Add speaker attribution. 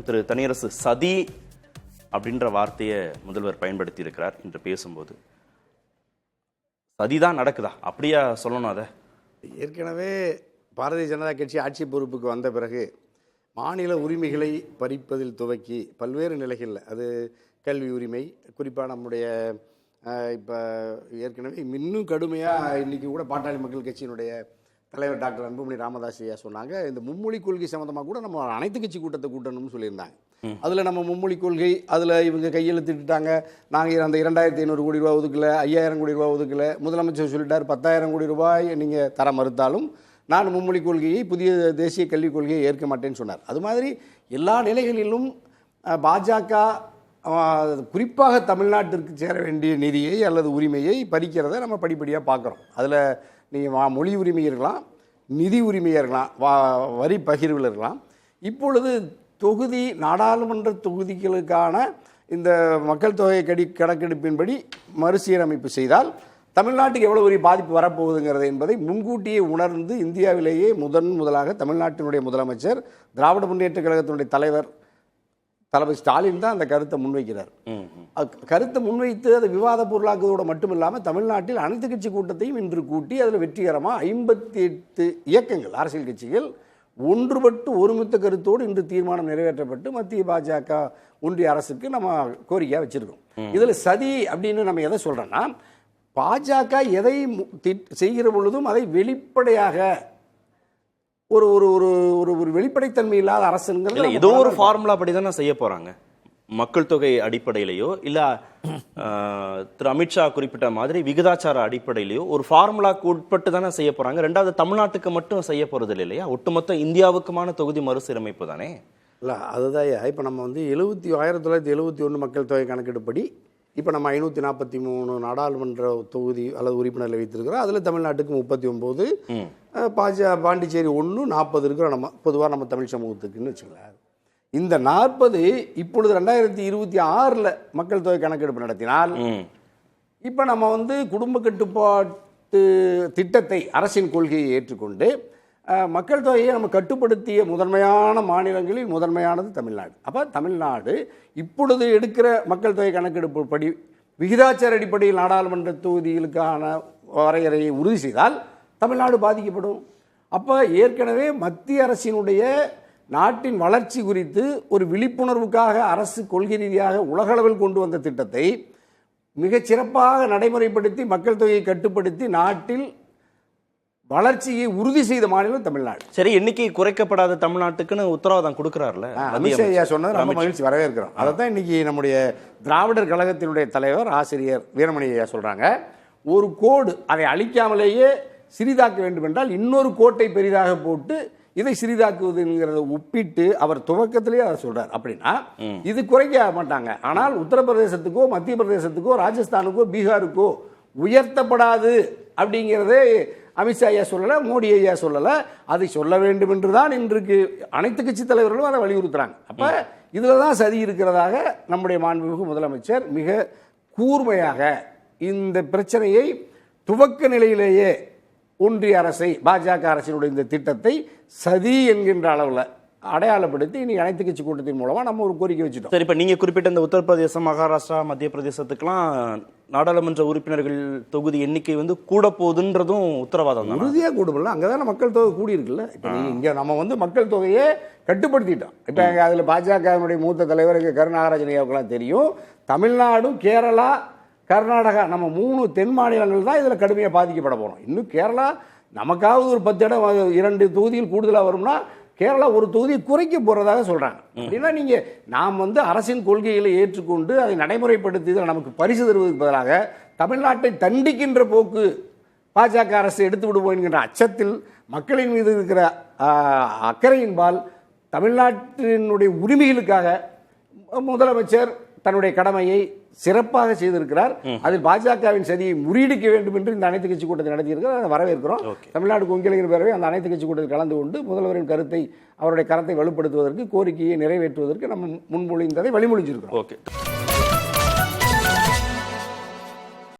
Speaker 1: திரு தனியரசு, சதி அப்படின்ற வார்த்தையை முதல்வர் பயன்படுத்தி இருக்கிறார் இன்று பேசும்போது. சதிதான் நடக்குதா, அப்படியா சொல்லணும்? அதை
Speaker 2: ஏற்கனவே பாரதிய ஜனதா கட்சி ஆட்சி பொறுப்புக்கு வந்த பிறகு மாநில உரிமைகளை பறிப்பதில் துவக்கி பல்வேறு நிலைகளில், அது கல்வி உரிமை, குறிப்பாக நம்முடைய இப்போ ஏற்கனவே இன்னும் கடுமையாக இன்றைக்கி கூட பாட்டாளி மக்கள் கட்சியினுடைய தலைவர் டாக்டர் அன்புமணி ராமதாஸ் ஐயா சொன்னாங்க, இந்த மும்மொழி கொள்கை சம்மந்தமாக கூட நம்ம அனைத்து கட்சி கூட்டத்தை கூட்டணும்னு சொல்லியிருந்தாங்க. அதில் நம்ம மும்மொழி கொள்கை, அதில் இவங்க கையெழுத்திட்டாங்க, நாங்கள் அந்த 2500 கோடி ரூபா ஒதுக்கலை, 5000 கோடி ரூபா ஒதுக்கலை. முதலமைச்சர் சொல்லிட்டார் 10,000 கோடி ரூபாய் நீங்கள் தர மறுத்தாலும் நான் மும்மொழி கொள்கையை, புதிய தேசிய கல்விக் கொள்கையை ஏற்க மாட்டேன்னு சொன்னார். அது மாதிரி எல்லா நிலைகளிலும் பாஜக குறிப்பாக தமிழ்நாட்டிற்கு சேர வேண்டிய நிதியை அல்லது உரிமையை பறிக்கிறத நம்ம படிப்படியாக பார்க்குறோம். அதில் நீங்கள் மொழி உரிமை இருக்கலாம், நிதி உரிமையாக இருக்கலாம், வரி பகிர்வில் இருக்கலாம். இப்பொழுது தொகுதி, நாடாளுமன்ற தொகுதிகளுக்கான இந்த மக்கள் தொகை கணக்கெடுப்பின்படி மறுசீரமைப்பு செய்தால் தமிழ்நாட்டுக்கு எவ்வளோ ஒரு பாதிப்பு வரப்போகுதுங்கிறது என்பதை முன்கூட்டியே உணர்ந்து இந்தியாவிலேயே முதலாக தமிழ்நாட்டினுடைய முதலமைச்சர், திராவிட முன்னேற்ற கழகத்தினுடைய தலைவர் தளபதி ஸ்டாலின் தான் அந்த கருத்தை முன்வைக்கிறார். கருத்தை முன்வைத்து அதை விவாத பொருளாக்குவதோடு மட்டும் இல்லாமல் தமிழ்நாட்டில் அனைத்து கட்சி கூட்டத்தையும் இன்று கூட்டி அதில் வெற்றிகரமாக 58 இயக்கங்கள், அரசியல் கட்சிகள் ஒன்றுபட்டு ஒருமித்த கருத்தோடு இன்று தீர்மானம் நிறைவேற்றப்பட்டு மத்திய பாஜக ஒன்றிய அரசுக்கு நம்ம கோரிக்கையாக வச்சிருக்கோம். இதில் சதி அப்படின்னு நம்ம எதை சொல்கிறோன்னா, பாஜக எதை செய்கிற பொழுதும் அதை வெளிப்படையாக ஒரு ஒரு ஒரு ஒரு வெளிப்படைத்தன்மை இல்லாத அரசுங்கிறது
Speaker 1: ஏதோ ஒரு ஃபார்முலா படி தானே செய்ய போறாங்க. மக்கள் தொகை அடிப்படையிலையோ இல்ல திரு அமித்ஷா குறிப்பிட்ட மாதிரி விகிதாச்சார அடிப்படையிலையோ ஒரு ஃபார்முலாக்கு உட்பட்டு தானே செய்ய போறாங்க. ரெண்டாவது, தமிழ்நாட்டுக்கு மட்டும் செய்ய போறது இல்லையா, ஒட்டுமொத்த இந்தியாவுக்குமான தொகுதி மறுசீரமைப்பு தானே.
Speaker 2: இல்லை, அதுதான். இப்போ நம்ம 1971 மக்கள் தொகை கணக்கெடுப்படி இப்போ நம்ம 543 நாடாளுமன்ற தொகுதி அல்லது உறுப்பினர்களை வைத்திருக்கிறோம். அதில் தமிழ்நாட்டுக்கு 39, பாண்டிச்சேரி 1, 40 இருக்கிறோம். நம்ம பொதுவாக நம்ம தமிழ் சமூகத்துக்குன்னு வச்சுக்கலாம். இந்த 40 இப்பொழுது 2026 மக்கள் தொகை கணக்கெடுப்பு நடத்தினால் இப்போ நம்ம குடும்ப கட்டுப்பாட்டு திட்டத்தை, அரசின் கொள்கையை ஏற்றுக்கொண்டு மக்கள் தொகையை நம்ம கட்டுப்படுத்திய முதன்மையான மாநிலங்களில் முதன்மையானது தமிழ்நாடு. அப்போ தமிழ்நாடு இப்பொழுது எடுக்கிற மக்கள் தொகை கணக்கெடுப்பு படி விகிதாச்சார அடிப்படையில் நாடாளுமன்ற தொகுதிகளுக்கான வரையறையை உறுதி செய்தால் தமிழ்நாடு பாதிக்கப்படும். அப்போ ஏற்கனவே மத்திய அரசினுடைய நாட்டின் வளர்ச்சி குறித்து ஒரு விழிப்புணர்வுக்காக அரசு கொள்கை ரீதியாக உலகளவில் கொண்டு வந்த திட்டத்தை மிகச்சிறப்பாக நடைமுறைப்படுத்தி மக்கள் தொகையை கட்டுப்படுத்தி நாட்டில் வளர்ச்சியை உறுதி செய்த மாநிலம் தமிழ்நாடு.
Speaker 1: சரி, எண்ணிக்கை குறைக்கப்படாத தமிழ்நாட்டுக்குன்னு உத்தரவாதம் கொடுக்கிறார்ல
Speaker 2: அமித்ஷா ஐயா சொன்னது ரொம்ப மகிழ்ச்சி, வரவேற்கிறோம். அதை தான் இன்னைக்கு நம்முடைய திராவிடர் கழகத்தினுடைய தலைவர் ஆசிரியர் வீரமணி ஐயா சொல்றாங்க. ஒரு கோடு அதை அழிக்காமலேயே சிறிதாக்க வேண்டும் என்றால் இன்னொரு கோட்டை பெரிதாக போட்டு இதை சிறிதாக்குவதுங்கிறத ஒப்பிட்டு அவர் துவக்கத்திலேயே அதை சொல்றார். அப்படின்னா இது குறைக்க மாட்டாங்க. ஆனால் உத்தரப்பிரதேசத்துக்கோ, மத்திய பிரதேசத்துக்கோ, ராஜஸ்தானுக்கோ, பீகாருக்கோ உயர்த்தப்படாது அப்படிங்கிறதே அமித்ஷா ஐயா சொல்லலை, மோடி ஐயா சொல்லலை. அதை சொல்ல வேண்டும் என்று தான் இன்றைக்கு அனைத்து கட்சி தலைவர்களும் அதை வலியுறுத்துறாங்க. அப்போ இதில் தான் சதி இருக்கிறதாக நம்முடைய மாண்புமிகு முதலமைச்சர் மிக கூர்மையாக இந்த பிரச்சனையை துவக்க நிலையிலேயே ஒன்றிய அரசை, பாஜக அரசினுடைய இந்த திட்டத்தை சதி என்கின்ற அளவில் அடையாளப்படுத்தி இனி அனைத்து கட்சி கூட்டத்தின் மூலமாக நம்ம ஒரு கோரிக்கை வச்சுட்டோம்.
Speaker 1: சரி, இப்போ நீங்கள் குறிப்பிட்ட இந்த உத்தரப்பிரதேசம், மகாராஷ்டிரா, மத்திய பிரதேசத்துக்கெல்லாம் நாடாளுமன்ற உறுப்பினர்கள் தொகுதி எண்ணிக்கை கூட போகுதுன்றதும் உத்தரவாதம் தான்.
Speaker 2: உறுதியாக கூடுமில்ல, அங்கே தானே மக்கள் தொகை கூடியிருக்குல்ல. இப்போ இங்கே நம்ம மக்கள் தொகையை கட்டுப்படுத்திட்டோம். இப்போ அதில் பாஜகவினுடைய மூத்த தலைவர் கருணாகராஜன் ஐயாவுக்கெல்லாம் தெரியும், தமிழ்நாடும், கேரளா, கர்நாடகா, நம்ம 3 தென் மாநிலங்கள் தான் இதில் கடுமையாக பாதிக்கப்பட போகிறோம். இன்னும் கேரளா நமக்காவது ஒரு 10 இடம், 2 தொகுதியில் கூடுதலாக வரும்னா கேரளா ஒரு தொகுதியை குறைக்க போகிறதாக சொல்கிறாங்க. அப்படின்னா நீங்கள் நாம் அரசின் கொள்கைகளை ஏற்றுக்கொண்டு அதை நடைமுறைப்படுத்தி நமக்கு பரிசு தருவதற்கு பதிலாக தமிழ்நாட்டை தண்டிக்கின்ற போக்கு பாஜக அரசு எடுத்து விடுவோம் என்கின்ற அச்சத்தில் மக்களின் மீது இருக்கிற அக்கறையின்பால் தமிழ்நாட்டினுடைய உரிமைகளுக்காக முதலமைச்சர் தன்னுடைய கடமையை சிறப்பாக செய்திருக்கிறார். அதில் பாஜகவின் சதியை முறியடிக்க வேண்டும் என்று இந்த அனைத்து கட்சி கூட்டத்தை நடத்தியிருக்கிறார். அதை வரவேற்கிறோம். தமிழ்நாடு கொங்கிளைஞர் பேரவை அந்த அனைத்து கட்சி கூட்டத்தில் கலந்து கொண்டு முதல்வரின் கருத்தை, அவருடைய கரத்தை வலுப்படுத்துவதற்கு, கோரிக்கையை நிறைவேற்றுவதற்கு நம்ம முன்மொழிந்ததை வழிமொழிஞ்சிருக்கிறோம்.
Speaker 1: ஓகே.